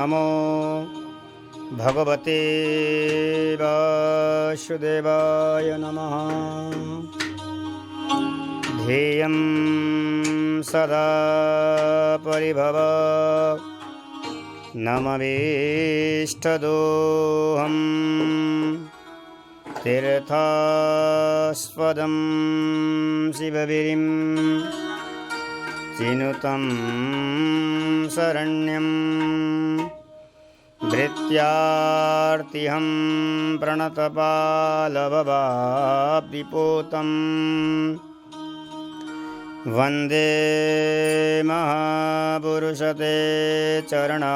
नमो भगवते वासुदेवाय नमः। ध्येयं सदा परिभव नमवेष्टदोहम् तीर्थास्पदं शिवगिरिं चिनुतं शरण्यं भृत्यार्तिहं प्रणतपालभवाब्धिपोतं वन्दे महापुरुषते चरणारविन्दम्।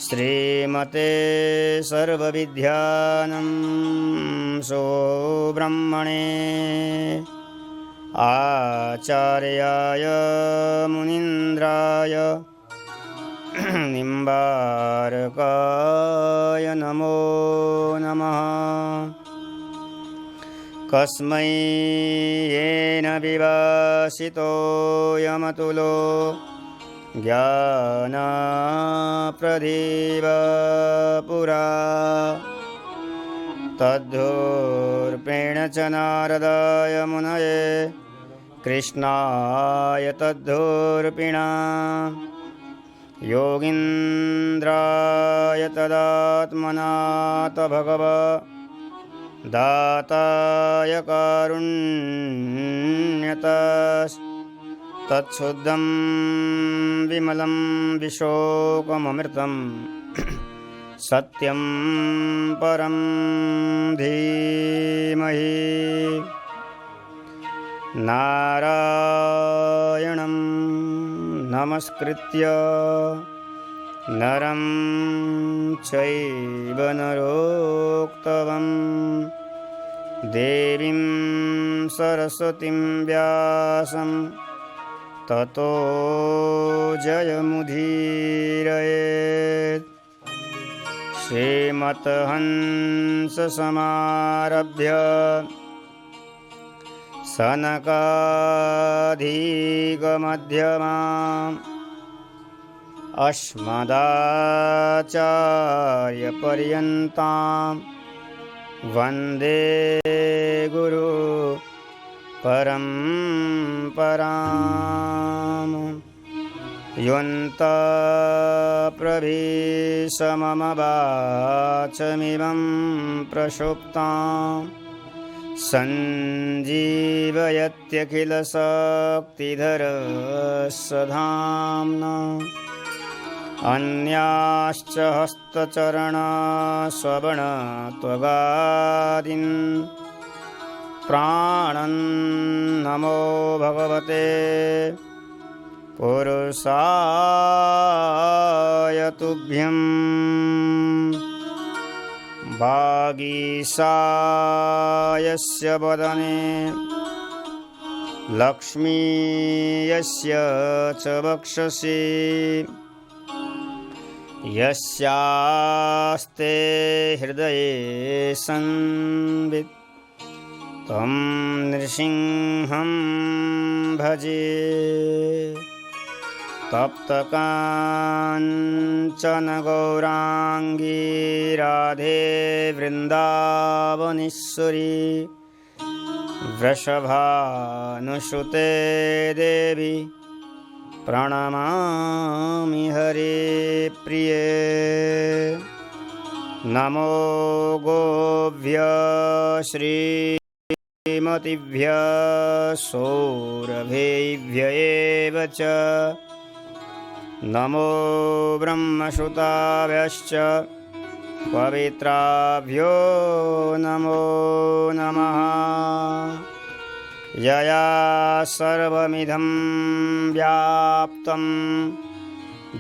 श्रीमते सर्वविद्यानं सुब्रह्मणे आचार्याय मुनीन्द्राय निम्बारकाय नमो नमः। कस्मै येन विभासितो यमतुलो ज्ञानप्रदीप पुरा तद्धूर्पेण च नारदाय मुनये कृष्णाय तद्धूर्पिणा योगीन्द्राय तदात्मनाथ भगवदाताय कारुण्यतस् तच्छुद्धं विमलं विशोकममृतं सत्यं परं धीमहि। नारायणं नमस्कृत्य नरं चैव नरोत्तमं देवीं सरस्वतीं व्यासं ततो जयमुदीरयेत्। श्रीमद्हंससमारभ्य सनकादिकमध्यमाम् अस्मदाचार्यपर्यन्तां वन्दे गुरु परम्पराम्। योऽन्तःप्रविश्य मम वाचमिमं प्रसुप्तां सञ्जीवयत्यखिलशक्तिधरस्य धाम्ना अन्याश्च हस्तचरणश्रवणत्वगादीन् प्राणन्नमो भगवते पुरुषाय तुभ्यं। वागीशायस्य वदने लक्ष्मीयस्य च वक्षसि यस्यास्ते हृदये संवित् तं नृसिंहं भजे। तप्तकाञ्चन गौराङ्गी राधे वृन्दावनेश्वरी वृषभानुसुते देवी प्रणमामि हरिप्रिये। नमो गोभ्यः श्रीमतिभ्यः सौरभेभ्यः एव च नमो ब्रह्मसुताभ्यश्च पवित्राभ्यो नमो नमः। यया सर्वमिदं व्याप्तं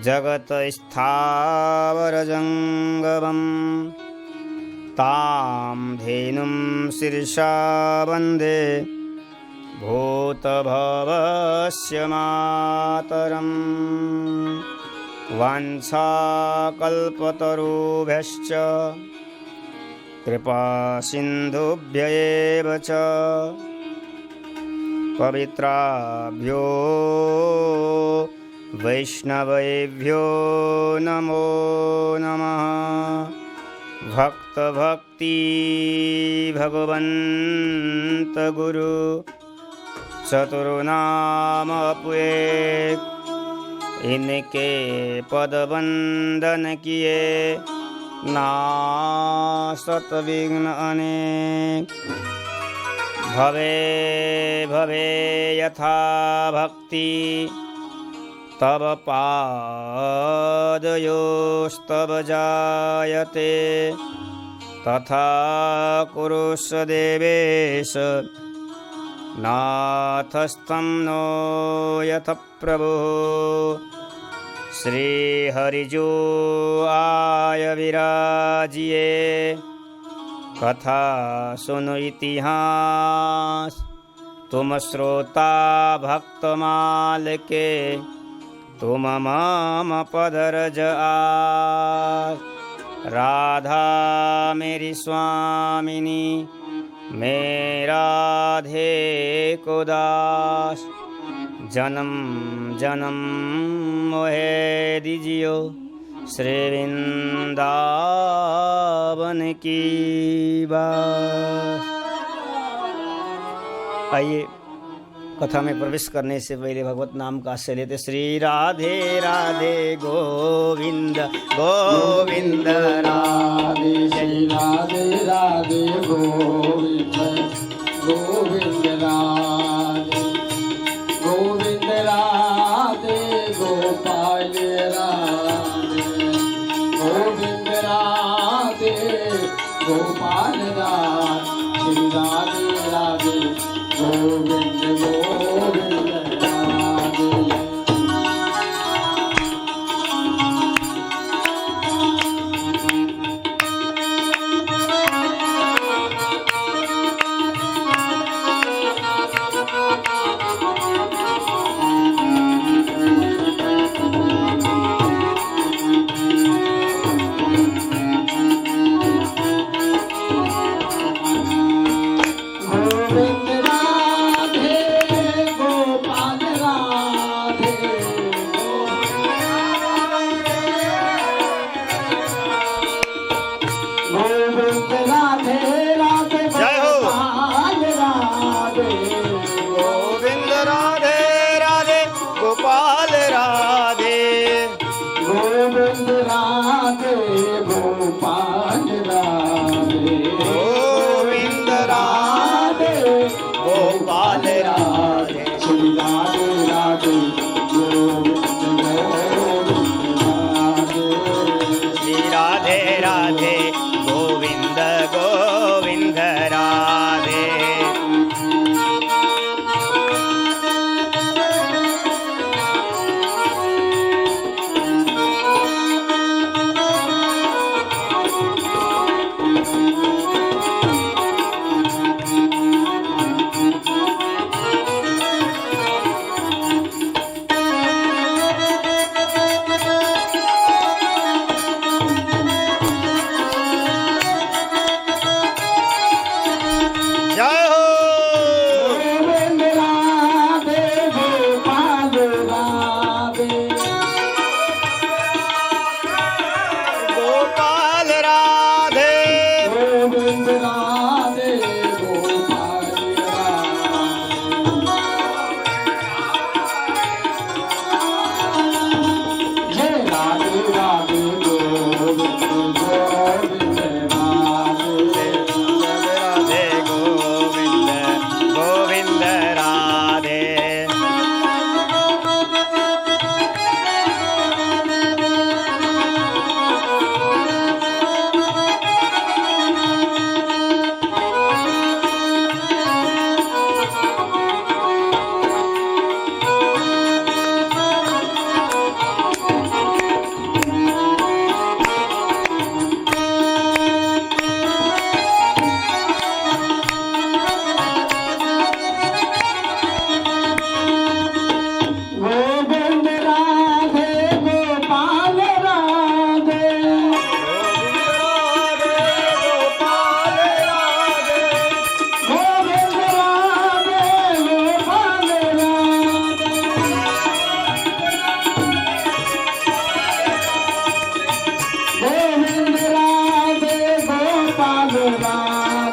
जगत् स्थावरजङ्गमं तां धेनुं शिरसा वन्दे भूतभवस्य मातरम्। वाञ्छाकल्पतरुभ्यश्च कृपासिन्धुभ्य एव च पवित्राभ्यो वैष्णवेभ्यो नमो नमः। भक्त भक्ति भगवंत गुरु चतुर्नाम अपुए, इनके पद वंदन किए नासत विघ्न अनेक। भवे भवे यथा भक्ति तब पादयोस्तव जायते, तथा कुरुष्व देवेश नाथस्तं नो यथ प्रभु। श्रीहरिजो आय विराजिए, कथा सुन इतिहास तुम श्रोता भक्तमाल के, तुम मम पदरज आस। राधा मेरी स्वामिनी मैं राधे को दास, जन्म जन्म मोहे दीजियो श्री वृंदावन की बात। आइए कथा में प्रवेश करने से पहले भगवत नाम का आश्रय लेते। श्री राधे राधे गोविंद गोविंद राधे, श्री राधे राधे गोविंद गोविंद राधे, गोविंद राधे गोपाल राधे, गोविंद राधे गोपाल राधे, श्री राधे राधे गोविंद गोविंद राधे। गोविंद राधे गोपाल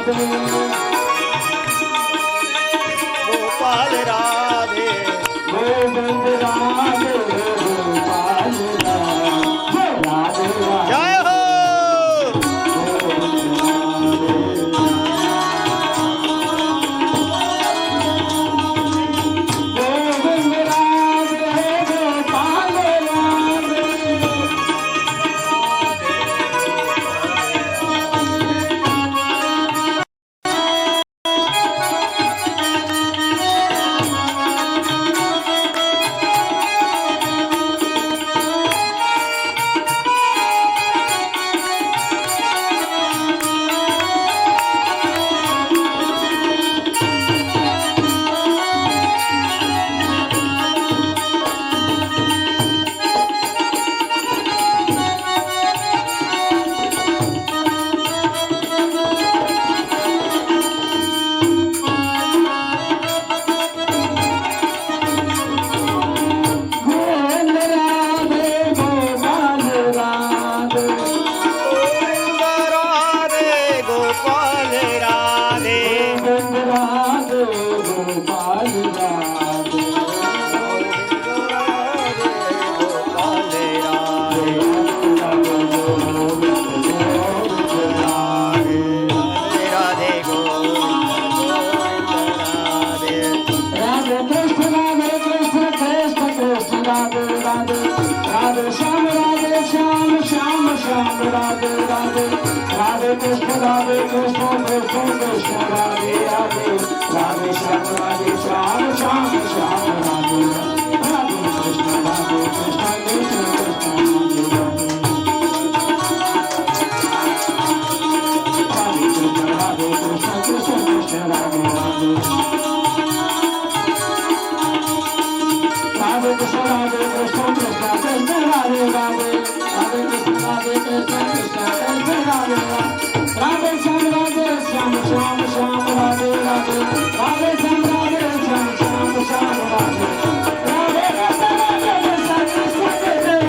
राधे गोपाल राधे गोविंद राधे गोपाल राधे राधे जय हो गोविंद राधे गोपाल राधे गोविंद राधे गोपाल राधे गोविंद राधे गोपाल राधे गोविंद राधे गोपाल राधे गोपाल राधे राधे गोविंद राधे राधे कृष्ण कृष्ण कृष्ण राधे राधे राधे श्याम श्याम श्याम राधे राधे राधे कृष्ण कृष्ण कृष्ण राधे राधे राधे श्याम श्याम श्याम राधे राधे कृष्ण कृष्ण कृष्ण राधे कृष्ण कृष्ण कृष्ण राधे राधे राधे कृष्ण कृष्ण कृष्ण राधे राधे राधे कृष्ण कृष्ण कृष्ण राधे राधे श्याम श्याम श्याम राधे राधे राधे श्याम श्याम श्याम राधे राधे राधे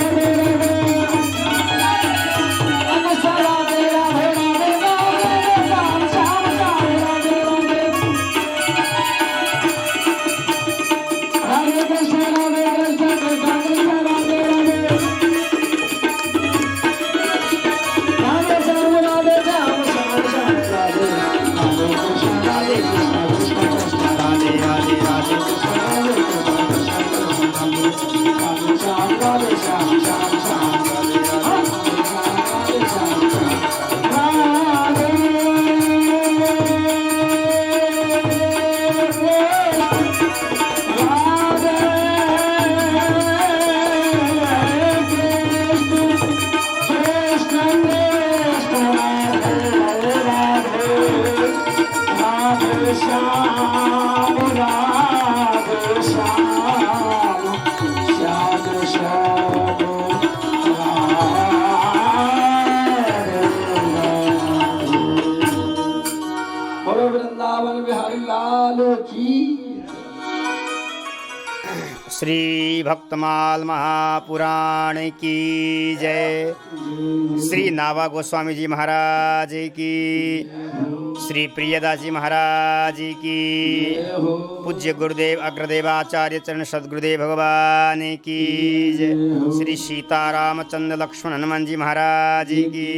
श्याम राधे श्याम श्याम श्याम बोलो वृंदावन बिहारी लाल की श्री भक्तमाल महापुराण की जय। श्री नावा गोस्वामी जी महाराज की, श्री प्रियदास जी महाराज की, पूज्य गुरुदेव अग्रदेवाचार्य चरण सद्गुरुदेव भगवान की जय। श्री सीतारामचंद्र लक्ष्मण हनुमान जी महाराज की,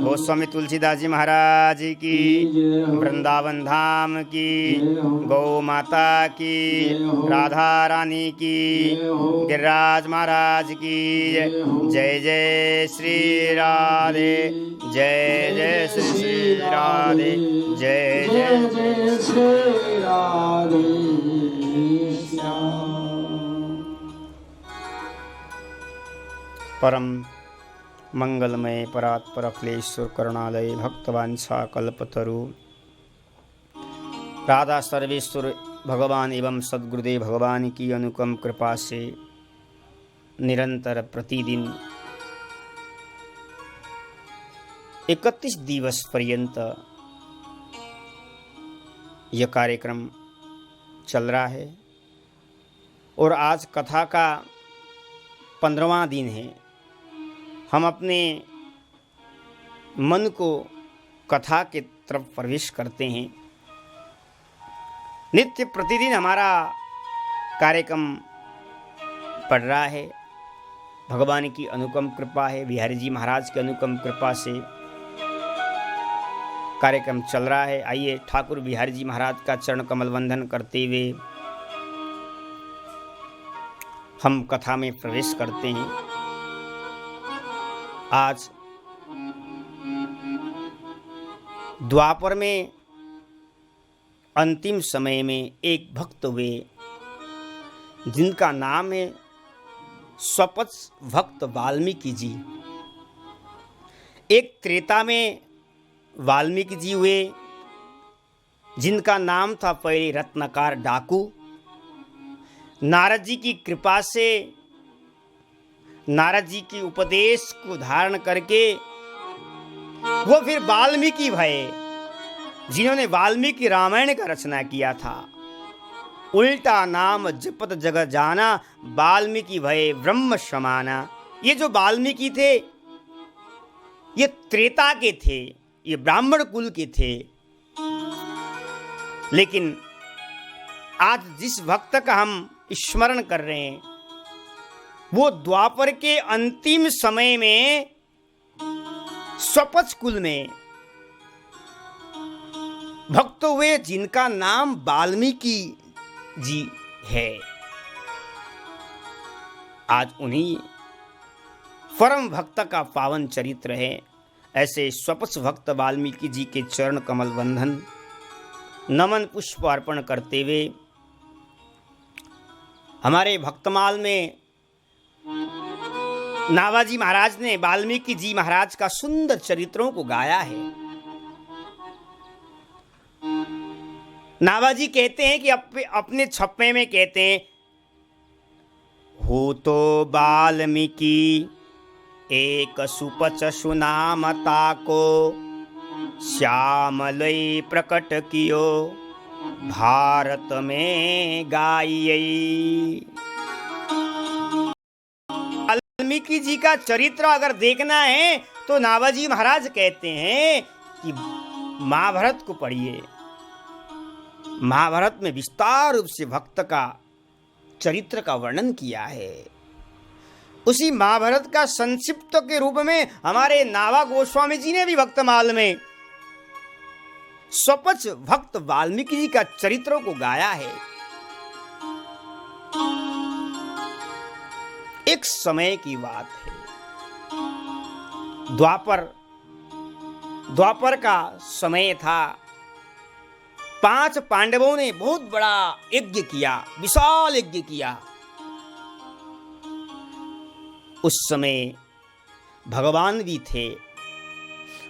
गोस्वामी तुलसीदास जी महाराज की, वृंदावन धाम की, गौ माता की, राधा रानी की, गिरिराज महाराज की जय। जय श्री राधे, जय जय श्री राधे, जय जय जय श्री राधे श्याम। परम मंगलमय परात्पर अखिलेश्वर करुणालय भक्तवांछा कल्पतरु राधा सर्वेश्वर भगवान एवं सद्गुरुदेव भगवान की अनुपम कृपा से निरंतर प्रतिदिन 31 दिवस पर्यंत यह कार्यक्रम चल रहा है और आज कथा का 15वां दिन है। हम अपने मन को कथा के तरफ प्रवेश करते हैं। नित्य प्रतिदिन हमारा कार्यक्रम पढ़ रहा है। भगवान की अनुपम कृपा है, बिहारी जी महाराज की अनुपम कृपा से कार्यक्रम चल रहा है। आइए ठाकुर बिहारी जी महाराज का चरण कमल वंदन करते हुए हम कथा में प्रवेश करते हैं। आज द्वापर में अंतिम समय में एक भक्त हुए जिनका नाम है स्वपच भक्त वाल्मीकि जी। एक त्रेता में वाल्मीकि जी हुए जिनका नाम था पहले रत्नकार डाकू। नारद जी की कृपा से, नारद जी के उपदेश को धारण करके वो फिर वाल्मीकि भये, जिन्होंने वाल्मीकि रामायण का रचना किया था। उल्टा नाम जपत जगत जाना, वाल्मीकि भये ब्रह्म समाना। ये जो वाल्मीकि थे ये त्रेता के थे, ये ब्राह्मण कुल के थे। लेकिन आज जिस भक्त का हम स्मरण कर रहे हैं वो द्वापर के अंतिम समय में स्वपच कुल में भक्त हुए जिनका नाम वाल्मीकि जी है। आज उन्हीं परम भक्त का पावन चरित्र है। ऐसे स्वपच भक्त वाल्मीकि जी के चरण कमल बंधन नमन पुष्प अर्पण करते हुए हमारे भक्तमाल में नाभाजी महाराज ने वाल्मीकि जी महाराज का सुंदर चरित्रों को गाया है। नाभाजी कहते हैं कि अपने छप्पे में कहते हैं, हो तो वाल्मीकि एक सुपच सुनामता को, श्यामलय प्रकट कियो भारत में गाई। वाल्मीकि जी का चरित्र अगर देखना है तो नाभाजी महाराज कहते हैं कि महाभारत को पढ़िए। महाभारत में विस्तार रूप से भक्त का चरित्र का वर्णन किया है। उसी महाभारत का संक्षिप्त के रूप में हमारे नाभा गोस्वामी जी ने भी भक्तमाल में स्वपच भक्त वाल्मीकि जी का चरित्रों को गाया है। एक समय की बात है, द्वापर का समय था। 5 पांडवों ने बहुत बड़ा यज्ञ किया, विशाल यज्ञ किया। उस समय भगवान भी थे।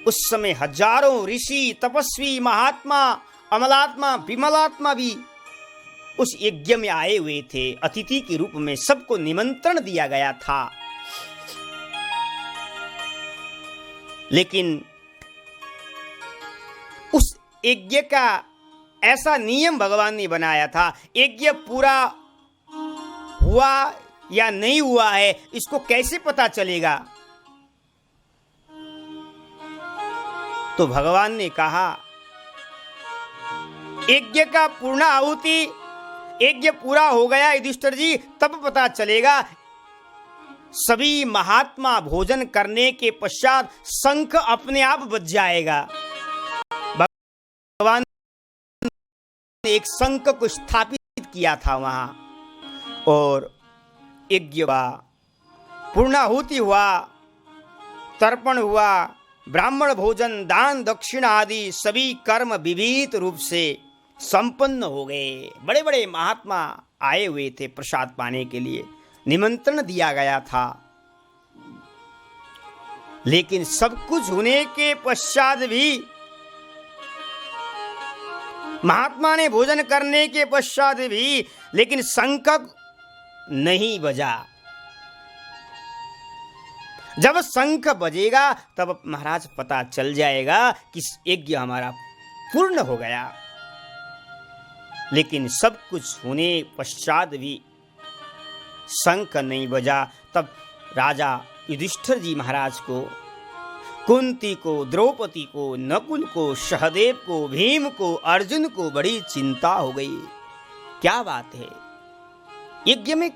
उस समय हजारों ऋषि, तपस्वी, महात्मा, अमलात्मा, विमलात्मा भी उस यज्ञ में आए हुए थे। अतिथि के रूप में सबको निमंत्रण दिया गया था। लेकिन उस यज्ञ का ऐसा नियम भगवान ने बनाया था, यज्ञ पूरा हुआ या नहीं हुआ है इसको कैसे पता चलेगा। तो भगवान ने कहा, यज्ञ का पूर्ण आहुति, यज्ञ पूरा हो गया युधिष्ठिर जी, तब पता चलेगा। सभी महात्मा भोजन करने के पश्चात शंख अपने आप बज जाएगा। भगवान ने एक शंख को स्थापित किया था वहां, और यज्ञ हुआ, पूर्णाहुति हुआ, तर्पण हुआ, ब्राह्मण भोजन, दान, दक्षिणा आदि सभी कर्म विविध रूप से संपन्न हो गए। बड़े बड़े महात्मा आए हुए थे प्रसाद पाने के लिए, निमंत्रण दिया गया था। लेकिन सब कुछ होने के पश्चात भी, महात्मा ने भोजन करने के पश्चात भी, लेकिन शंख नहीं बजा। जब शंख बजेगा तब महाराज पता चल जाएगा कि यज्ञ हमारा पूर्ण हो गया। लेकिन सब कुछ होने पश्चात भी शंख नहीं बजा। तब राजा युधिष्ठिर जी महाराज को कुंती को, द्रौपदी को, नकुल को, सहदेव को, भीम को, अर्जुन को बड़ी चिंता हो गई। क्या बात है, यज्ञ में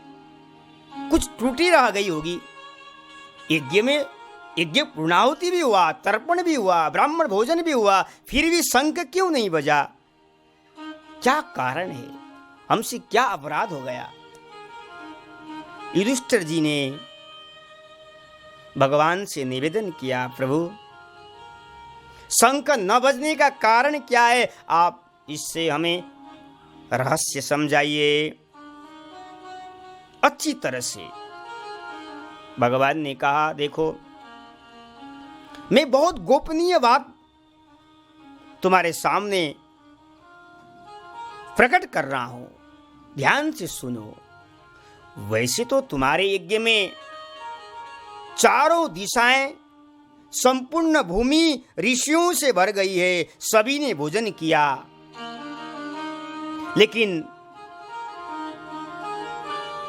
कुछ त्रुटि रह गई होगी। यज्ञ पूर्णाहुति भी हुआ, तर्पण भी हुआ, ब्राह्मण भोजन भी हुआ, फिर भी शंख क्यों नहीं बजा? क्या कारण है? हमसे क्या अपराध हो गया? युधिष्ठिर जी ने भगवान से निवेदन किया, प्रभु शंख न बजने का कारण क्या है? आप इससे हमें रहस्य समझाइए अच्छी तरह से। भगवान ने कहा, देखो मैं बहुत गोपनीय बात तुम्हारे सामने प्रकट कर रहा हूं, ध्यान से सुनो। वैसे तो तुम्हारे यज्ञ में चारों दिशाएं, संपूर्ण भूमि ऋषियों से भर गई है, सभी ने भोजन किया, लेकिन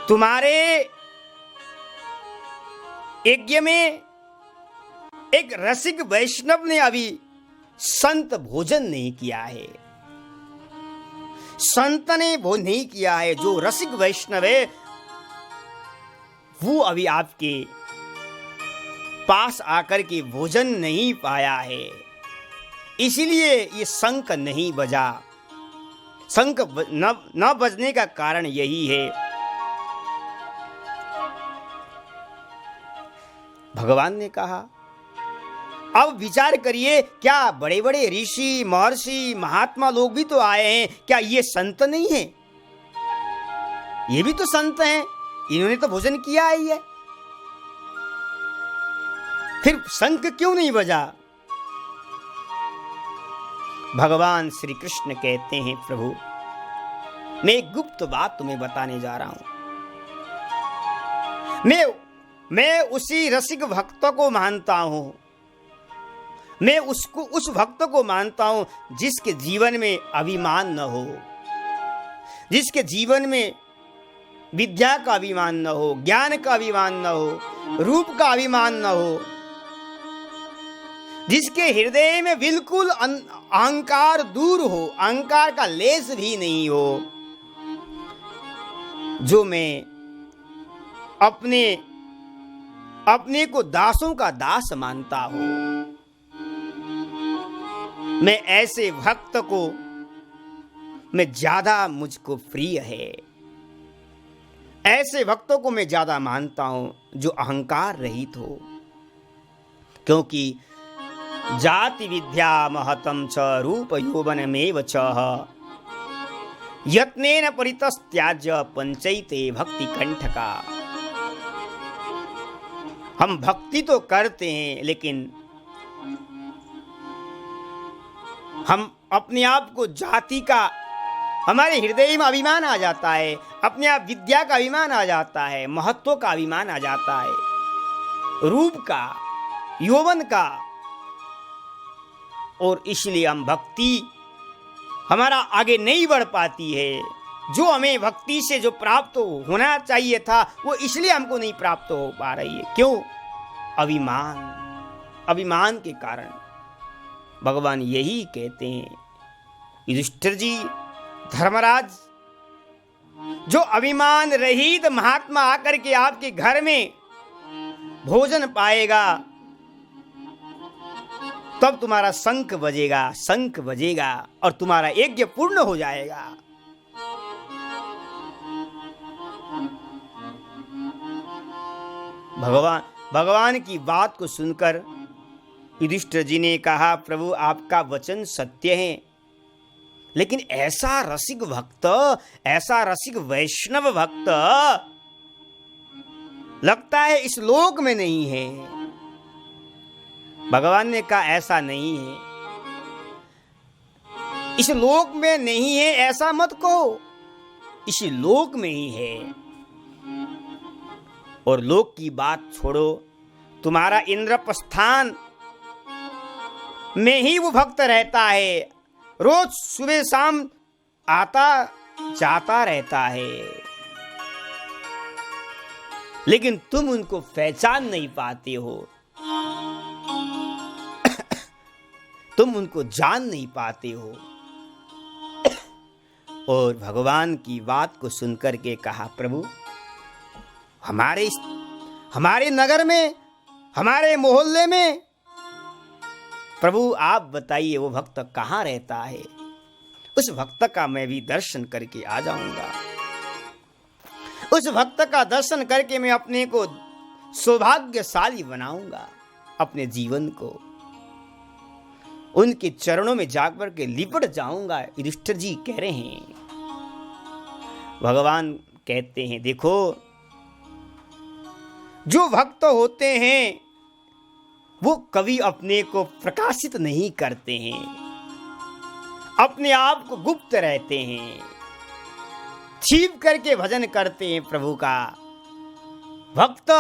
तुम्हारे यज्ञ में एक रसिक वैष्णव ने अभी संत भोजन नहीं किया है। संत ने भोजन नहीं किया है। जो रसिक वैष्णव है वो अभी आपके पास आकर के भोजन नहीं पाया है, इसीलिए ये शंख नहीं बजा। शंख न बजने का कारण यही है। भगवान ने कहा, अब विचार करिए, क्या बड़े बड़े ऋषि, महर्षि, महात्मा लोग भी तो आए हैं, क्या ये संत नहीं है? ये भी तो संत हैं, इन्होंने तो भोजन किया ही है, फिर शंख क्यों नहीं बजा? भगवान श्री कृष्ण कहते हैं, प्रभु मैं एक गुप्त बात तुम्हें बताने जा रहा हूं। मैं उसी रसिक भक्त को मानता हूं, मैं उस भक्त को मानता हूं जिसके जीवन में अभिमान न हो, जिसके जीवन में विद्या का अभिमान न हो, ज्ञान का अभिमान न हो, रूप का अभिमान न हो, जिसके हृदय में बिल्कुल अहंकार दूर हो, अहंकार का लेस भी नहीं हो, जो मैं अपने को दासों का दास मानता हूं, मैं ऐसे भक्त को मैं ज्यादा मुझको प्रिय है। ऐसे भक्तों को मैं ज्यादा मानता हूं जो अहंकार रहित हो, क्योंकि जाति विद्या महतम च रूप यौवनमेव च यत्नेन परितस्त्याज्य पंचैते भक्ति कंठका। हम भक्ति तो करते हैं, लेकिन हम अपने आप को जाति का, हमारे हृदय में अभिमान आ जाता है, अपने आप विद्या का अभिमान आ जाता है, महत्व का अभिमान आ जाता है, रूप का, यौवन का, और इसलिए हम भक्ति हमारा आगे नहीं बढ़ पाती है। जो हमें भक्ति से जो प्राप्त होना चाहिए था वो इसलिए हमको नहीं प्राप्त हो पा रही है। क्यों? अभिमान के कारण। भगवान यही कहते हैं, युधिष्ठिर जी, धर्मराज, जो अभिमान रहित महात्मा आकर के आपके घर में भोजन पाएगा तब तुम्हारा शंख बजेगा और तुम्हारा यज्ञ पूर्ण हो जाएगा। भगवान की बात को सुनकर युधिष्ठिर जी ने कहा, प्रभु आपका वचन सत्य है, लेकिन ऐसा रसिक भक्त, ऐसा रसिक वैष्णव भक्त लगता है इस लोक में नहीं है। भगवान ने कहा, ऐसा नहीं है, इस लोक में नहीं है ऐसा मत कहो, इस लोक में ही है। और लोक की बात छोड़ो, तुम्हारा इंद्रप्रस्थान में ही वो भक्त रहता है, रोज सुबह शाम आता जाता रहता है, लेकिन तुम उनको पहचान नहीं पाते हो। तुम उनको जान नहीं पाते हो। और भगवान की बात को सुनकर के कहा, प्रभु हमारे नगर में, हमारे मोहल्ले में, प्रभु आप बताइए वो भक्त कहाँ रहता है, उस भक्त का मैं भी दर्शन करके आ जाऊंगा। उस भक्त का दर्शन करके मैं अपने को सौभाग्यशाली बनाऊंगा, अपने जीवन को उनके चरणों में जाकर के लिपट जाऊंगा। युधिष्ठिर जी कह रहे हैं, भगवान कहते हैं, देखो जो भक्त होते हैं वो कभी अपने को प्रकाशित नहीं करते हैं, अपने आप को गुप्त रहते हैं, छिप करके भजन करते हैं प्रभु का। भक्त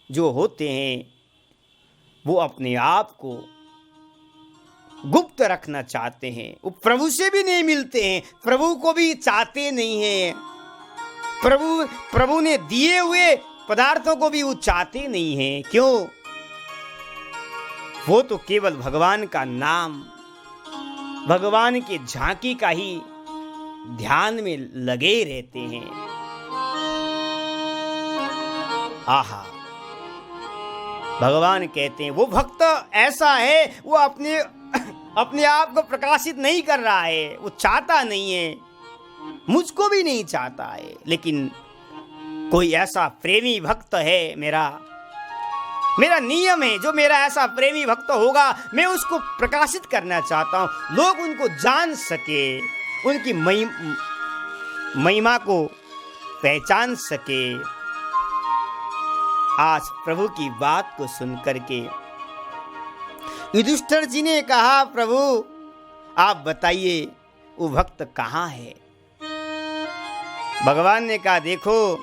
जो होते हैं वो अपने आप को गुप्त रखना चाहते हैं, वो प्रभु से भी नहीं मिलते हैं, प्रभु को भी चाहते नहीं हैं, प्रभु ने दिए हुए पदार्थों को भी वो चाहते नहीं हैं। क्यों? वो तो केवल भगवान का नाम, भगवान की झांकी का ही ध्यान में लगे रहते हैं। आहा, भगवान कहते हैं वो भक्त ऐसा है, वो अपने आप को प्रकाशित नहीं कर रहा है, वो चाहता नहीं है, मुझको भी नहीं चाहता है। लेकिन कोई ऐसा प्रेमी भक्त है, मेरा नियम है, जो मेरा ऐसा प्रेमी भक्त होगा मैं उसको प्रकाशित करना चाहता हूं, लोग उनको जान सके, उनकी महिमा को पहचान सके। आज प्रभु की बात को सुनकर के युधिष्ठिर जी ने कहा, प्रभु आप बताइए वो भक्त कहाँ है? भगवान ने कहा, देखो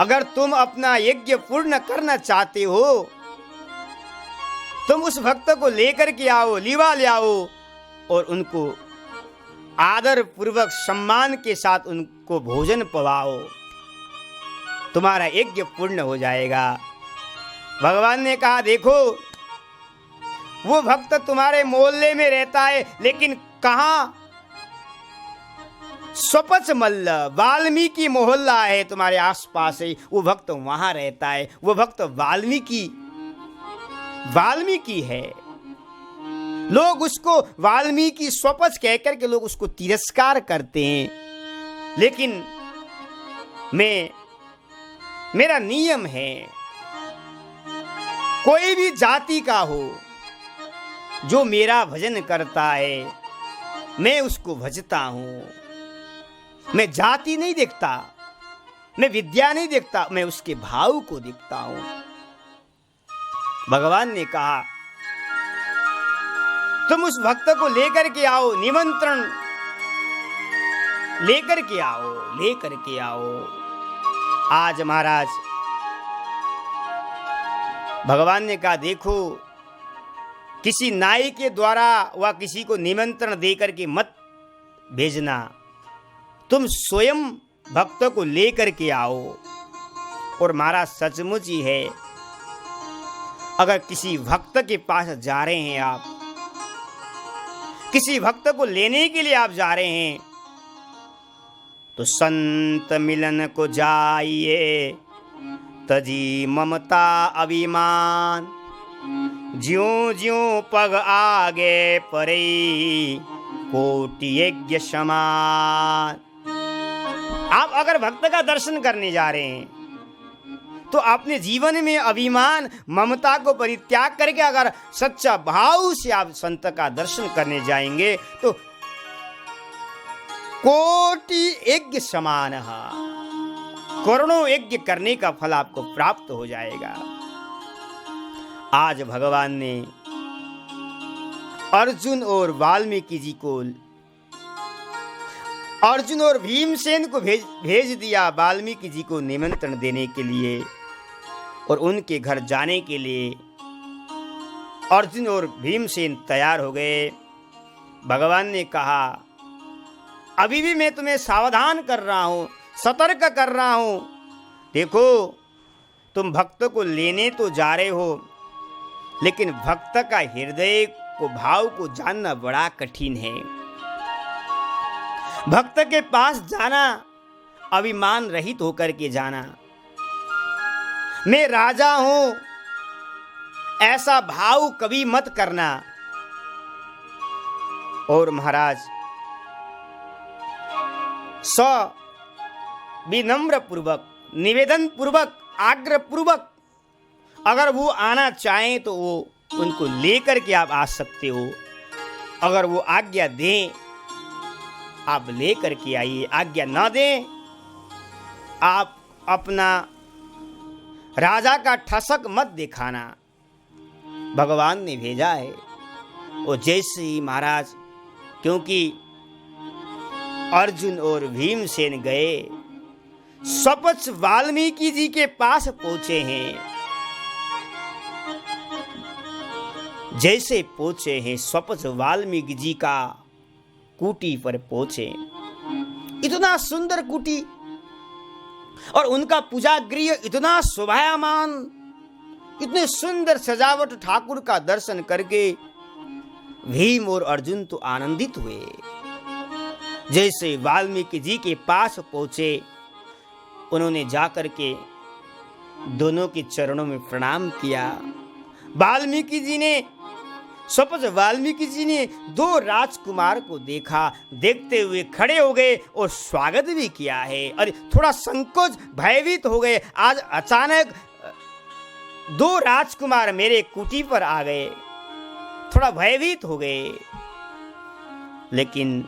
अगर तुम अपना यज्ञ पूर्ण करना चाहते हो, तुम उस भक्त को लेकर के आओ, लिवा ले आओ और उनको आदर पूर्वक सम्मान के साथ उनको भोजन पवाओ, तुम्हारा यज्ञ पूर्ण हो जाएगा। भगवान ने कहा, देखो वो भक्त तुम्हारे मोहल्ले में रहता है, लेकिन कहाँ? स्वपच मल्ल, वाल्मीकि मोहल्ला है तुम्हारे आसपास है, वो भक्त वहां रहता है। वो भक्त वाल्मीकि है। लोग उसको वाल्मीकि स्वपच कहकर के लोग उसको तिरस्कार करते हैं, लेकिन मेरा नियम है, कोई भी जाति का हो जो मेरा भजन करता है मैं उसको भजता हूं। मैं जाति नहीं देखता, मैं विद्या नहीं देखता, मैं उसके भाव को देखता हूं। भगवान ने कहा, तुम उस भक्त को लेकर के आओ, निमंत्रण लेकर के आओ। आज महाराज भगवान ने कहा, देखो किसी नाई के द्वारा व किसी को निमंत्रण देकर के मत भेजना, तुम स्वयं भक्त को लेकर के आओ। और महाराज सचमुच ही है, अगर किसी भक्त के पास जा रहे हैं आप, किसी भक्त को लेने के लिए आप जा रहे हैं, तो संत मिलन को जाइए, तजी ममता अभिमान, ज्यों ज्यों पग आगे परे कोटि यज्ञ समान। आप अगर भक्त का दर्शन करने जा रहे हैं तो अपने जीवन में अभिमान ममता को परित्याग करके अगर सच्चा भाव से आप संत का दर्शन करने जाएंगे तो कोटि यज्ञ समान, करोड़ों यज्ञ करने का फल आपको प्राप्त हो जाएगा। आज भगवान ने अर्जुन और वाल्मीकि जी को, अर्जुन और भीमसेन को भेज दिया वाल्मीकि जी को निमंत्रण देने के लिए और उनके घर जाने के लिए। अर्जुन और भीमसेन तैयार हो गए। भगवान ने कहा, अभी भी मैं तुम्हें सावधान कर रहा हूं, सतर्क कर रहा हूं। देखो तुम भक्त को लेने तो जा रहे हो, लेकिन भक्त का हृदय को भाव को जानना बड़ा कठिन है। भक्त के पास जाना अभिमान रहित होकर के जाना, मैं राजा हूं ऐसा भाव कभी मत करना। और महाराज विनम्र पूर्वक, निवेदन पूर्वक, आग्रह पूर्वक अगर वो आना चाहें तो वो उनको लेकर के आप आ सकते हो। अगर वो आज्ञा दें आप लेकर के आइए, आज्ञा ना दें आप अपना राजा का ठसक मत दिखाना। भगवान ने भेजा है। वो जैसे ही महाराज, क्योंकि अर्जुन और भीमसेन गए, स्वपच वाल्मीकि जी के पास पहुंचे हैं। जैसे पहुंचे हैं स्वपच वाल्मीकि जी का कुटी पर पहुंचे। इतना सुंदर कुटी और उनका पूजा गृह इतना शोभायमान, इतने सुंदर सजावट, ठाकुर का दर्शन करके भीम और अर्जुन तो आनंदित हुए। जैसे वाल्मीकि जी के पास पहुंचे, उन्होंने जाकर के दोनों के चरणों में प्रणाम किया। वाल्मीकि जी ने, स्वपच वाल्मीकि जी ने दो राजकुमार को देखा, देखते हुए खड़े हो गए और स्वागत भी किया है। और थोड़ा संकोच, भयभीत हो गए। आज अचानक दो राजकुमार मेरे कुटी पर आ गए, थोड़ा भयभीत हो गए। लेकिन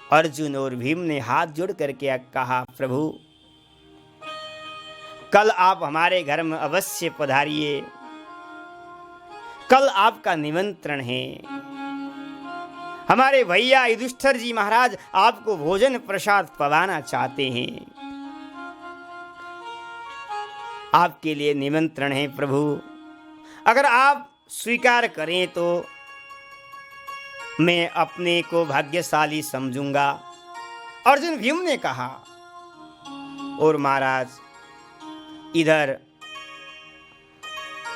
अर्जुन और भीम ने हाथ जोड़ करके कहा, प्रभु कल आप हमारे घर में अवश्य पधारिए, कल आपका निमंत्रण है। हमारे भैया युधिष्ठिर जी महाराज आपको भोजन प्रसाद पवाना चाहते हैं, आपके लिए निमंत्रण है प्रभु। अगर आप स्वीकार करें तो मैं अपने को भाग्यशाली समझूंगा। अर्जुन भीम ने कहा। और महाराज इधर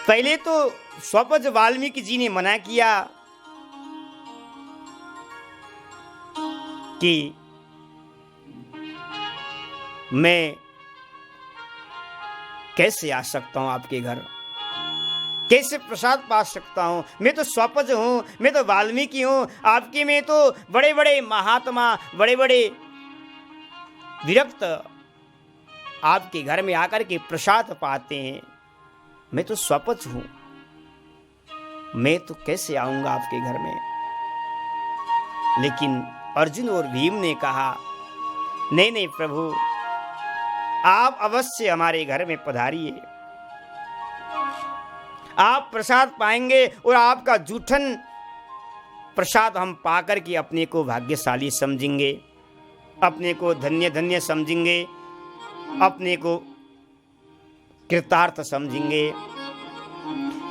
पहले तो स्वपच वाल्मीकि जी ने मना किया कि मैं कैसे आ सकता हूं आपके घर, कैसे प्रसाद पा सकता हूं, मैं तो स्वपच हूं, मैं तो वाल्मीकि हूं, आपके में तो बड़े बड़े महात्मा, बड़े बड़े विरक्त आपके घर में आकर के प्रसाद पाते हैं। मैं तो स्वपच हूं, मैं तो कैसे आऊंगा आपके घर में। लेकिन अर्जुन और भीम ने कहा, नहीं नहीं प्रभु, आप अवश्य हमारे घर में पधारिए, आप प्रसाद पाएंगे और आपका जूठन प्रसाद हम पाकर के अपने को भाग्यशाली समझेंगे, अपने को धन्य धन्य समझेंगे, अपने को कृतार्थ समझेंगे।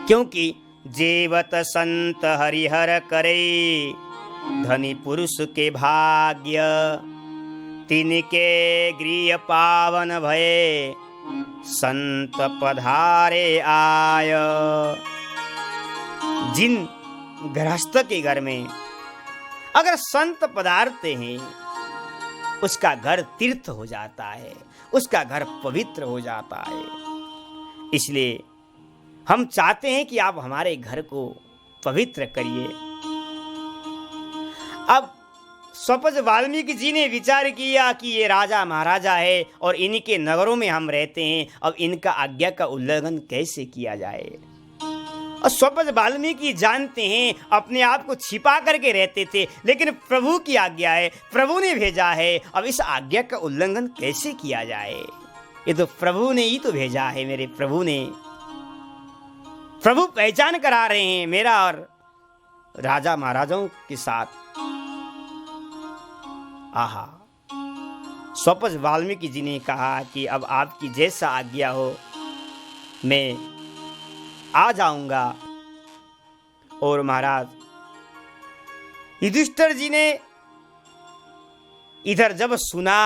क्योंकि जेवत संत हरिहर करे, धनी पुरुष के भाग्य, तिनके गृह पावन भये, संत पधारे आय। जिन गृहस्थ के घर में अगर संत पधारते हैं, उसका घर तीर्थ हो जाता है, उसका घर पवित्र हो जाता है। इसलिए हम चाहते हैं कि आप हमारे घर को पवित्र करिए। अब स्वपच वाल्मीकि जी ने विचार किया कि ये राजा महाराजा है और इनके नगरों में हम रहते हैं, अब इनका आज्ञा का उल्लंघन कैसे किया जाए। और स्वपच वाल्मीकि जानते हैं, अपने आप को छिपा करके रहते थे, लेकिन प्रभु की आज्ञा है, प्रभु ने भेजा है, अब इस आज्ञा का उल्लंघन कैसे किया जाए। ये तो प्रभु ने ही तो भेजा है, मेरे प्रभु ने। प्रभु पहचान करा रहे हैं मेरा और राजा महाराजाओं के साथ। आहा, स्वपच वाल्मीकि जी ने कहा कि अब आपकी जैसा आज्ञा हो मैं आ जाऊंगा। और महाराज युधिष्ठिर जी ने इधर जब सुना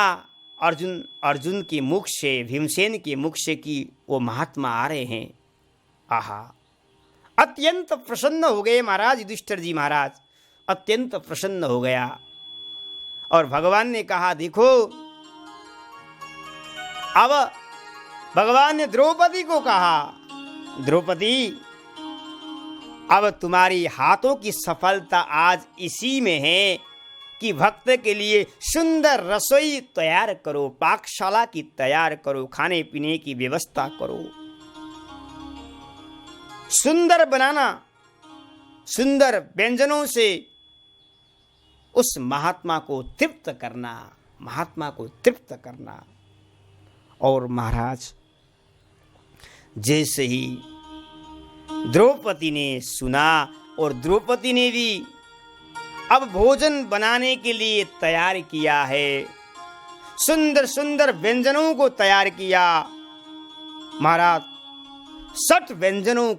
अर्जुन के मुख से, भीमसेन के मुख से कि वो महात्मा आ रहे हैं, आहा, अत्यंत प्रसन्न हो गए महाराज। युधिष्ठिर जी महाराज अत्यंत प्रसन्न हो गया और भगवान ने कहा, देखो, अब भगवान ने द्रौपदी को कहा, द्रौपदी, अब तुम्हारी हाथों की सफलता आज इसी में है कि भक्त के लिए सुंदर रसोई तैयार करो, पाकशाला की तैयार करो, खाने पीने की व्यवस्था करो, सुंदर बनाना, सुंदर व्यंजनों से उस महात्मा को तृप्त करना, महात्मा को तृप्त करना। और महाराज जैसे ही द्रौपदी ने सुना और द्रौपदी ने भी अब भोजन बनाने के लिए तैयार किया है, सुंदर सुंदर व्यंजनों को तैयार किया महाराज। 60 व्यंजनों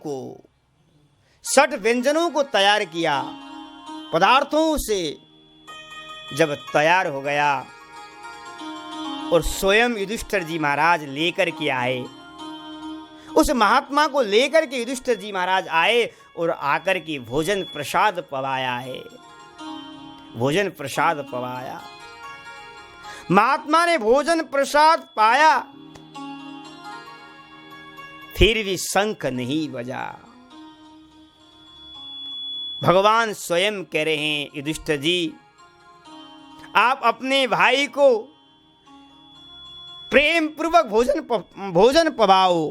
को तैयार किया पदार्थों से। जब तैयार हो गया और स्वयं युधिष्ठिर जी महाराज लेकर के आए, उस महात्मा को लेकर के युधिष्ठिर जी महाराज आए और आकर के भोजन प्रसाद पवाया है, भोजन प्रसाद पवाया। महात्मा ने भोजन प्रसाद पाया, फिर भी शंख नहीं बजा। भगवान स्वयं कह रहे हैं, युधिष्ठिर जी, आप अपने भाई को प्रेम पूर्वक भोजन पवाओ।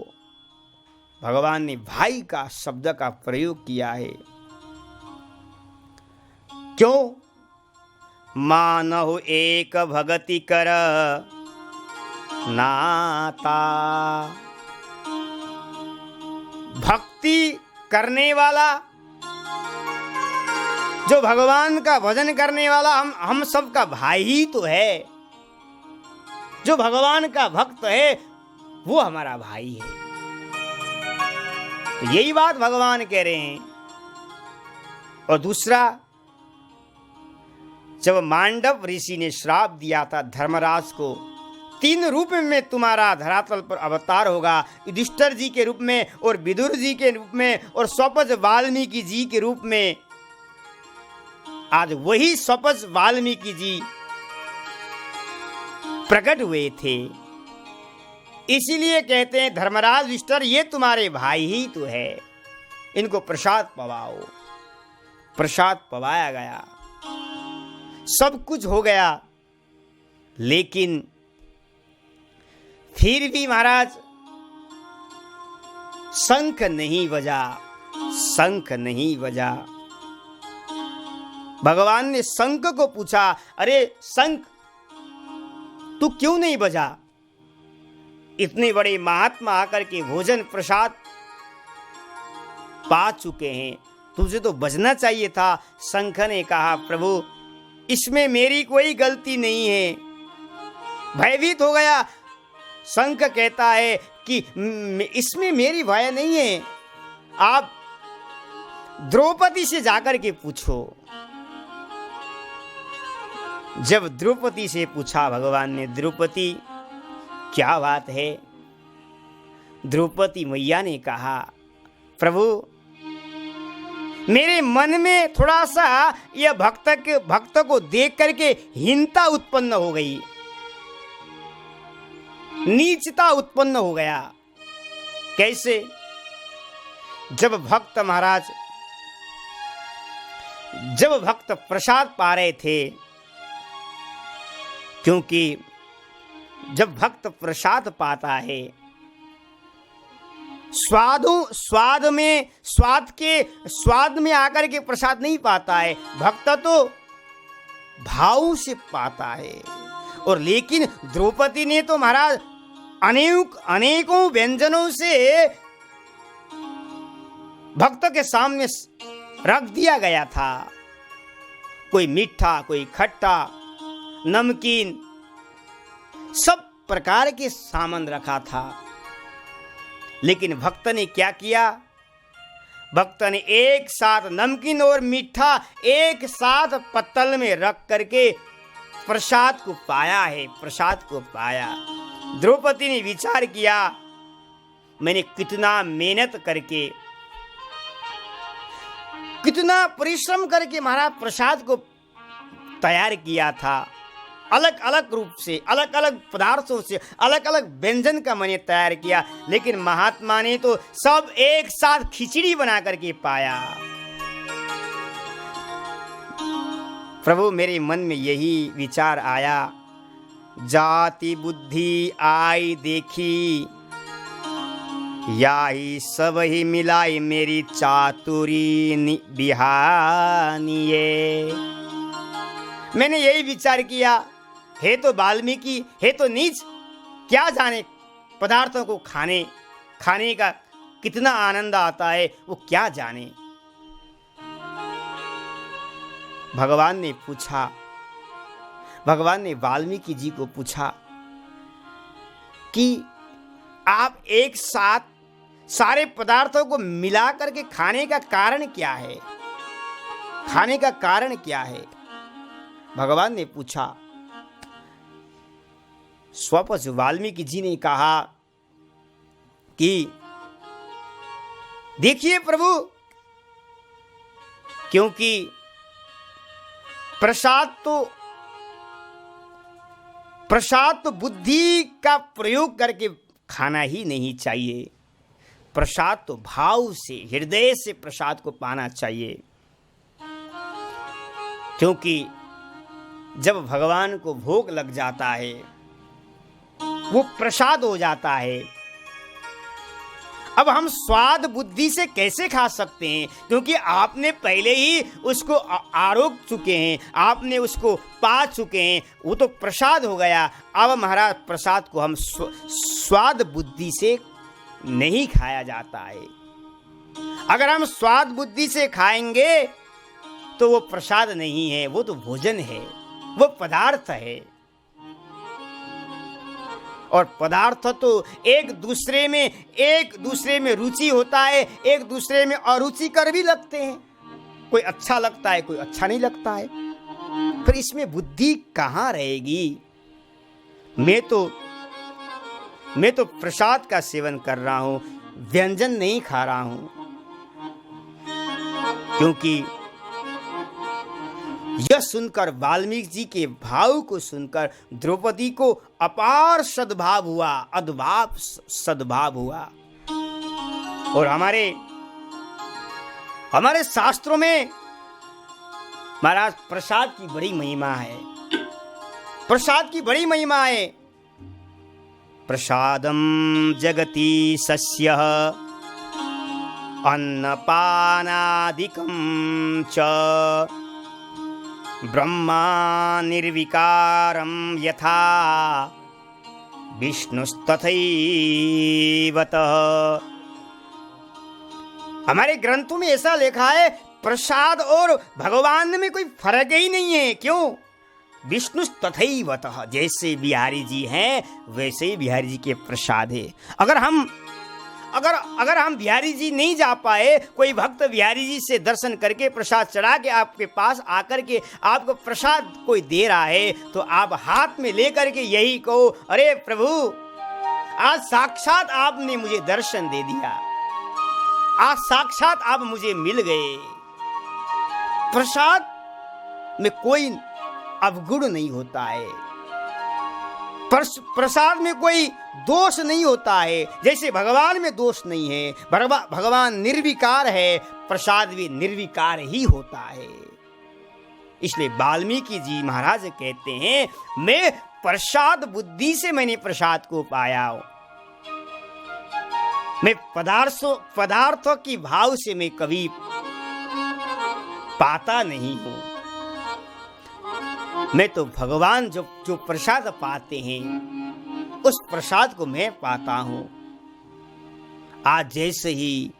भगवान ने भाई का शब्द का प्रयोग किया है। क्यों? मानहु एक भगति कर नाता। भक्ति करने वाला, जो भगवान का भजन करने वाला हम सबका भाई ही तो है। जो भगवान का भक्त है वो हमारा भाई है। तो यही बात भगवान कह रहे हैं। और दूसरा, जब मांडव ऋषि ने श्राप दिया था धर्मराज को, 3 रूप में तुम्हारा धरातल पर अवतार होगा, युधिष्ठिर जी के रूप में और विदुर जी के रूप में और स्वपज वाल्मीकि जी के रूप में। आज वही स्वपज वाल्मीकि जी प्रकट हुए थे। इसीलिए कहते हैं धर्मराज युधिष्ठिर, ये तुम्हारे भाई ही तो है, इनको प्रसाद पवाओ। प्रसाद पवाया गया, सब कुछ हो गया, लेकिन फिर भी महाराज शंख नहीं बजा, शंख नहीं बजा। भगवान ने शंख को पूछा, अरे शंख तू क्यों नहीं बजा? इतने बड़े महात्मा आकर के भोजन प्रसाद पा चुके हैं, तुझे तो बजना चाहिए था। शंख ने कहा, प्रभु इसमें मेरी कोई गलती नहीं है। भयभीत हो गया। शंख कहता है कि इसमें मेरी भय नहीं है, आप द्रौपदी से जाकर के पूछो। जब द्रौपदी से पूछा भगवान ने, द्रौपदी क्या बात है? द्रौपदी मैया ने कहा, प्रभु मेरे मन में थोड़ा सा यह भक्त को देख करके हीनता उत्पन्न हो गई, नीचता उत्पन्न हो गया। कैसे? जब भक्त महाराज, जब भक्त प्रसाद पा रहे थे, क्योंकि जब भक्त प्रसाद पाता है, स्वाद में आकर के प्रसाद नहीं पाता है, भक्त तो भाव से पाता है। और लेकिन द्रौपदी ने तो महाराज अनेकों व्यंजनों से भक्त के सामने रख दिया गया था। कोई मीठा, कोई खट्टा, नमकीन, सब प्रकार के सामान रखा था। लेकिन भक्त ने क्या किया? भक्त ने एक साथ नमकीन और मीठा एक साथ पत्तल में रख करके प्रसाद को पाया है, प्रसाद को पाया। द्रौपदी ने विचार किया, मैंने कितना मेहनत करके कितना परिश्रम करके महाराज प्रसाद को तैयार किया था। अलग अलग रूप से, अलग अलग पदार्थों से, अलग अलग व्यंजन का मैंने तैयार किया, लेकिन महात्मा ने तो सब एक साथ खिचड़ी बना करके पाया। प्रभु मेरे मन में यही विचार आया, जाति बुद्धि आई देखी, याही सब ही मिलाई मेरी चातुरी बिहानिये। मैंने यही विचार किया, है तो वाल्मीकि, है तो नीच, क्या जाने पदार्थों को खाने का कितना आनंद आता है, वो क्या जाने। भगवान ने वाल्मीकि जी को पूछा कि आप एक साथ सारे पदार्थों को मिला करके खाने का कारण क्या है, खाने का कारण क्या है। भगवान ने पूछा। स्वपच वाल्मीकि जी ने कहा कि देखिए प्रभु, क्योंकि प्रसाद तो बुद्धि का प्रयोग करके खाना ही नहीं चाहिए। प्रसाद तो भाव से, हृदय से प्रसाद को पाना चाहिए, क्योंकि जब भगवान को भोग लग जाता है वो प्रसाद हो जाता है। अब हम स्वाद बुद्धि से कैसे खा सकते हैं, क्योंकि आपने पहले ही उसको आरोग चुके हैं, आपने उसको पा चुके हैं, वो तो प्रसाद हो गया। अब महाराज प्रसाद को हम स्वाद बुद्धि से नहीं खाया जाता है। अगर हम स्वाद बुद्धि से खाएंगे तो वो प्रसाद नहीं है, वो तो भोजन है, वो पदार्थ है। और पदार्थ तो एक दूसरे में रुचि होता है, एक दूसरे में अरुचिकर भी लगते हैं। कोई अच्छा लगता है, कोई अच्छा नहीं लगता है, फिर इसमें बुद्धि कहाँ रहेगी। मैं तो प्रसाद का सेवन कर रहा हूं, व्यंजन नहीं खा रहा हूं, क्योंकि यह सुनकर वाल्मीकि जी के भाव को सुनकर द्रौपदी को अपार सद्भाव हुआ, अद्भाव सद्भाव हुआ। और हमारे शास्त्रों में महाराज प्रसाद की बड़ी महिमा है, प्रसाद की बड़ी महिमा है। प्रसादम जगति सस्य अन्नपानादिकं च ब्रह्मा निर्विकारं यथा विष्णुस्तथैवतः। हमारे ग्रंथों में ऐसा लिखा है, प्रसाद और भगवान में कोई फर्क ही नहीं है। क्यों? विष्णुस्तथैवतः, जैसे बिहारी जी हैं वैसे ही बिहारी जी के प्रसाद है। अगर हम बिहारी जी नहीं जा पाए, कोई भक्त बिहारी जी से दर्शन करके प्रसाद चढ़ा के आपके पास आकर के आपको प्रसाद कोई दे रहा है, तो आप हाथ में लेकर के यही कहो, अरे प्रभु, आज साक्षात आपने मुझे दर्शन दे दिया, आज साक्षात आप मुझे मिल गए। प्रसाद में कोई अवगुण नहीं होता है, प्रसाद में कोई दोष नहीं होता है, जैसे भगवान में दोष नहीं है। भगवान निर्विकार है, प्रसाद भी निर्विकार ही होता है। इसलिए वाल्मीकि जी महाराज कहते हैं, मैं प्रसाद बुद्धि से मैंने प्रसाद को पाया हूं, मैं पदार्थों की भाव से मैं कभी पाता नहीं हूं। मैं तो भगवान जो प्रसाद पाते हैं उस प्रसाद को मैं पाता हूं। आज जैसे ही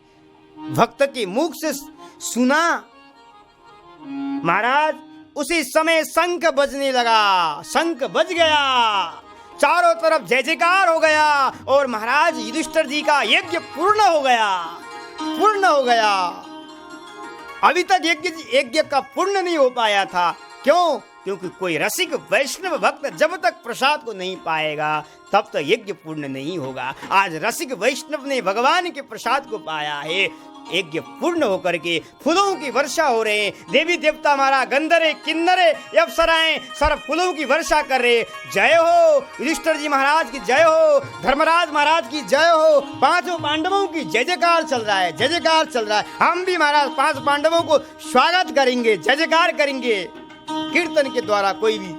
भक्त के मुख से सुना महाराज, उसी समय शंख बजने लगा, शंख बज गया, चारों तरफ जय जयकार हो गया और महाराज युधिष्ठिर जी का यज्ञ पूर्ण हो गया। अभी तक यज्ञ का पूर्ण नहीं हो पाया था। क्यों? क्योंकि कोई रसिक वैष्णव भक्त जब तक प्रसाद को नहीं पाएगा तब तक यज्ञ पूर्ण नहीं होगा। आज रसिक वैष्णव ने भगवान के प्रसाद को पाया है, यज्ञ पूर्ण होकर के फूलों की वर्षा हो रहे हैं। देवी देवता हमारा गंधर्व किन्नरे अप्सराएं सर्व फूलों की वर्षा कर रहे। जय हो युधिष्ठिर जी महाराज की जय हो, धर्मराज महाराज की जय हो। पांचों पांडवों की जय जयकार चल रहा है, जय जयकार चल रहा है। हम भी महाराज पांच पांडवों को स्वागत करेंगे, जय जयकार करेंगे कीर्तन के द्वारा। कोई भी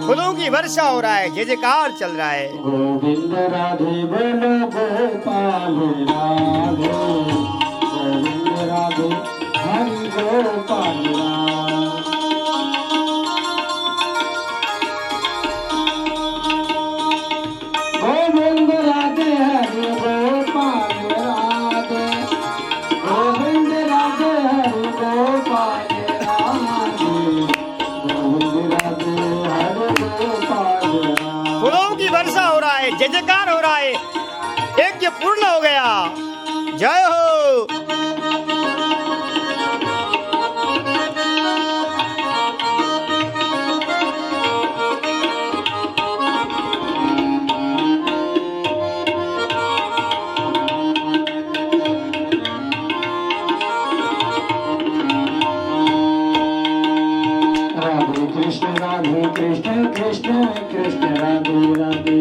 फूलों की वर्षा हो रहा है, जय जयकार चल रहा है। गोविंद राधे बोलो गोपाल राधे, गोविंद राधे हरि गोपाल गोविंद राधे हरि गोपाल राधे, गोविंद राधे हरि गोपाल फूलों की वर्षा हो रहा है, जय जयकार हो रहा है। यज्ञ पूर्ण हो गया, जय हो। राधे कृष्ण कृष्ण कृष्ण राधे राधे,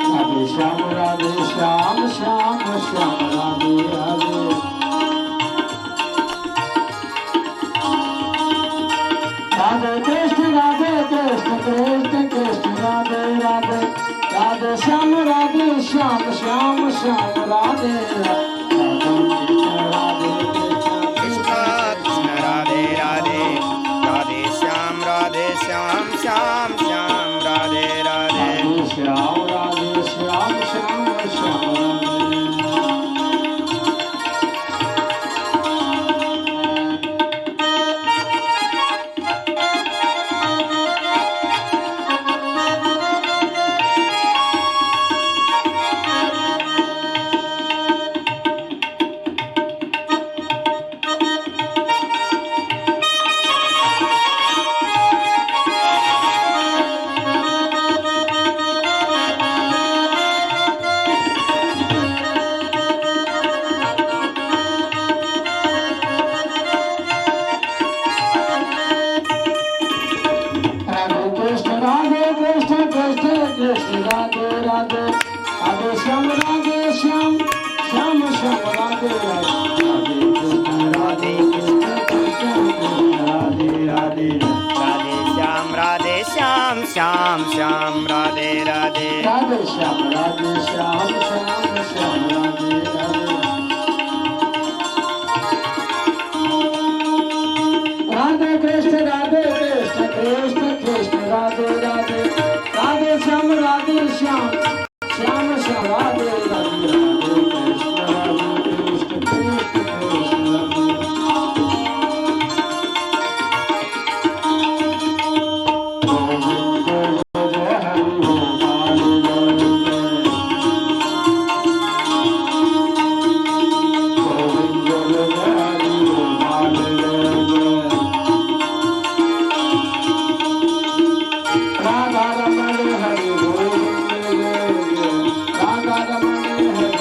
राधे श्याम श्याम श्याम राधे राधे, राधे कृष्ण कृष्ण कृष्ण राधे राधे, राधे श्याम श्याम श्याम राधे श्याम श्याम श्याम राधे राधे, श्याम राधे श्याम श्याम श्याम राधे राधे, राधे श्याम श्याम श्याम राधे राधे, राधे कृष्ण राधे श्याम श्याम श्याम राधे राधे, राधे श्याम श्याम श्याम राधे राधे, राधे कृष्ण कृष्ण कृष्ण राधे राधे, राधे श्याम श्याम श्याम राधे राधे, राधे कृष्ण कृष्ण राधा रमण हरि गोविंद, राधा रमण हरि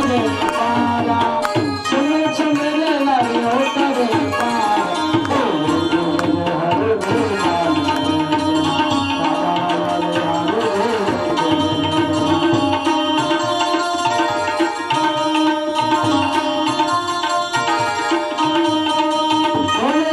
करे पारा सुन सुन रे लायो करे पारा हरे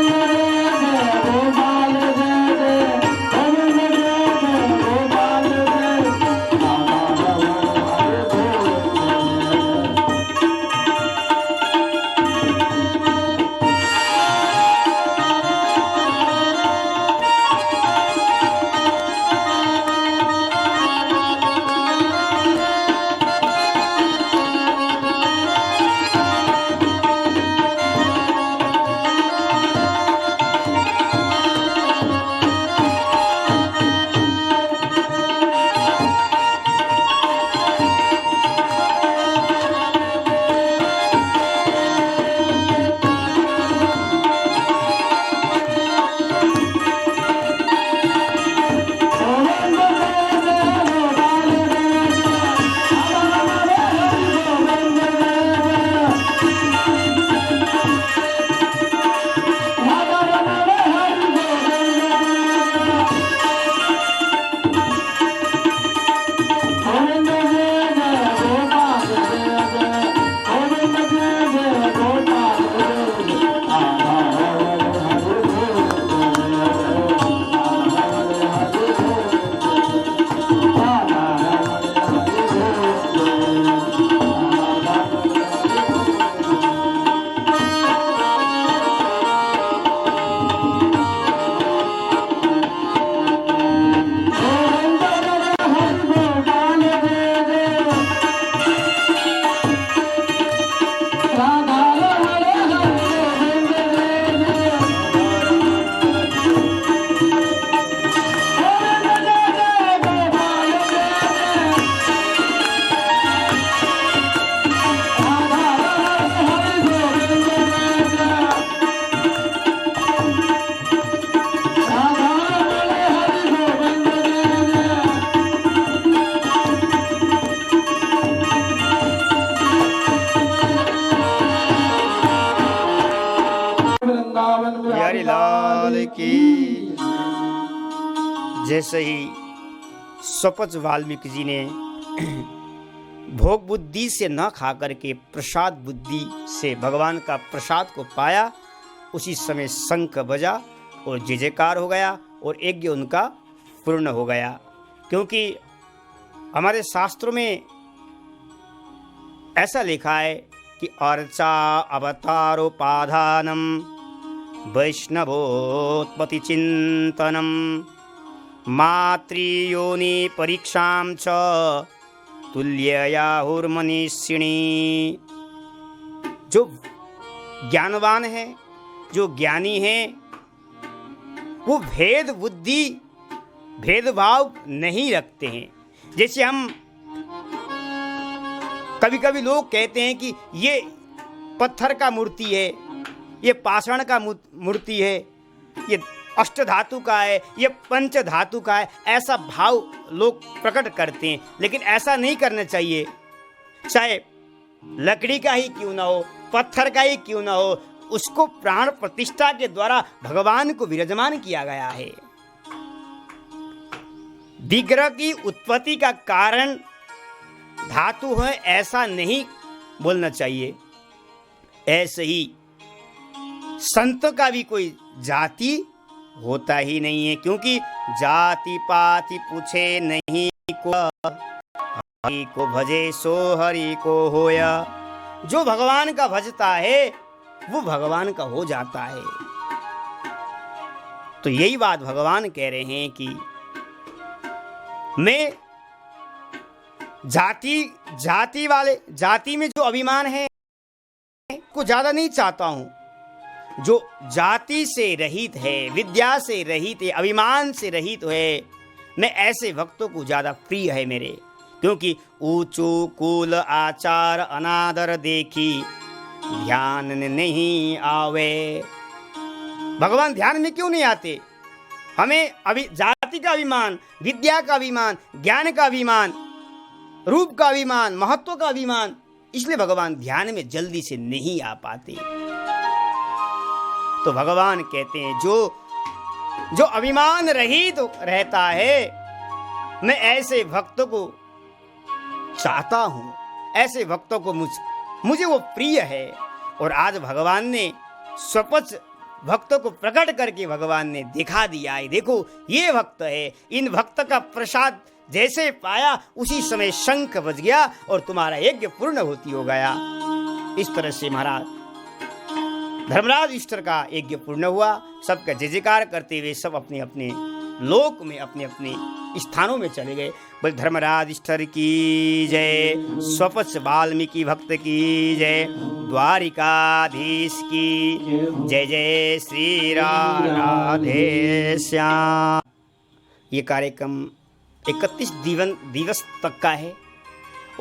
बिहारी लाल की। जैसे ही स्वपच वाल्मीकि जी ने भोग बुद्धि से न खा करके प्रसाद बुद्धि से भगवान का प्रसाद को पाया, उसी समय शंख बजा और जय जयकार हो गया और यज्ञ उनका पूर्ण हो गया। क्योंकि हमारे शास्त्रों में ऐसा लिखा है कि अर्चा अवतारोपाधानम वैष्णवोत्पत्ति चिंतनम मातृयोनि परीक्षां च तुल्ययाहुर्मनीषिणी। जो ज्ञानवान है, जो ज्ञानी है, वो भेद बुद्धि भेदभाव नहीं रखते हैं। जैसे हम कभी कभी लोग कहते हैं कि ये पत्थर का मूर्ति है, ये पाषाण का मूर्ति है, ये अष्ट धातु का है, ये पंच धातु का है, ऐसा भाव लोग प्रकट करते हैं। लेकिन ऐसा नहीं करना चाहिए। चाहे लकड़ी का ही क्यों ना हो, पत्थर का ही क्यों ना हो, उसको प्राण प्रतिष्ठा के द्वारा भगवान को विराजमान किया गया है। विग्रह की उत्पत्ति का कारण धातु है, ऐसा नहीं बोलना चाहिए। ऐसे ही संत का भी कोई जाति होता ही नहीं है, क्योंकि जाति पाति पूछे नहीं को, हरि को भजे सो हरि को होया। जो भगवान का भजता है वो भगवान का हो जाता है। तो यही बात भगवान कह रहे हैं कि मैं जाति में जो अभिमान है को ज्यादा नहीं चाहता हूं। जो जाति से रहित है, विद्या से रहित है, अभिमान से रहित है, मैं ऐसे भक्तों को ज्यादा प्रिय है मेरे। क्योंकि ऊंचू कुल आचार अनादर देखी ध्यान नहीं आवे। भगवान ध्यान में क्यों नहीं आते? हमें अभी जाति का अभिमान, विद्या का अभिमान, ज्ञान का अभिमान, रूप का अभिमान, महत्व का अभिमान, इसलिए भगवान ध्यान में जल्दी से नहीं आ पाते। तो भगवान कहते हैं जो अभिमान रहित रहता है, मैं ऐसे भक्तों को चाहता हूं, ऐसे भक्तों को मुझे वो प्रिय है। और आज भगवान ने स्वपच भक्तों को प्रकट करके भगवान ने दिखा दिया है, देखो ये भक्त है। इन भक्त का प्रसाद जैसे पाया उसी समय शंख बज गया और तुम्हारा यज्ञ पूर्ण होती हो गया। इस तरह से महाराज धर्मराज युधिष्ठिर का यज्ञ पूर्ण हुआ। सबका जय जयकार करते हुए सब अपने अपने लोक में अपने अपने स्थानों में चले गए। बोल धर्मराज युधिष्ठिर की जय, स्वपच वाल्मीकि भक्त की जय, द्वारिकाधीश की जय। जय श्री राधे श्याम। ये कार्यक्रम 31 दिवस तक का है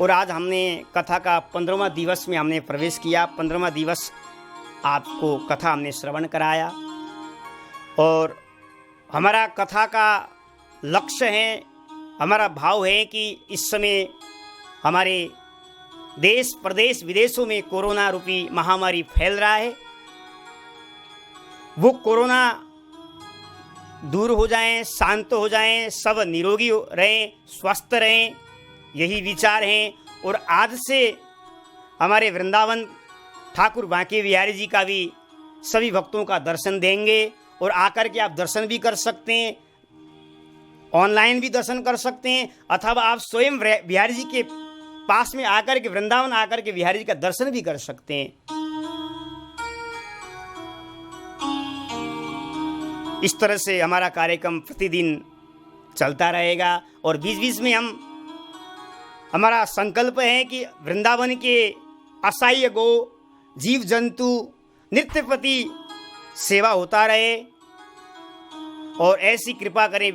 और आज हमने कथा का 15वां दिवस में हमने प्रवेश किया। 15वां दिवस आपको कथा हमने श्रवण कराया और हमारा कथा का लक्ष्य है, हमारा भाव है कि इस समय हमारे देश प्रदेश विदेशों में कोरोना रूपी महामारी फैल रहा है, वो कोरोना दूर हो जाएं, शांत हो जाएं, सब निरोगी रहें, स्वस्थ रहें, यही विचार हैं। और आज से हमारे वृंदावन ठाकुर बांके बिहारी जी का भी सभी भक्तों का दर्शन देंगे और आकर के आप दर्शन भी कर सकते हैं, ऑनलाइन भी दर्शन कर सकते हैं, अथवा आप स्वयं बिहारी जी के पास में आकर के वृंदावन आकर के बिहारी जी का दर्शन भी कर सकते हैं। इस तरह से हमारा कार्यक्रम प्रतिदिन चलता रहेगा और बीच बीच में हमारा संकल्प है कि वृंदावन के असहाय गो जीव जंतु नित्य प्रति सेवा होता रहे और ऐसी कृपा करें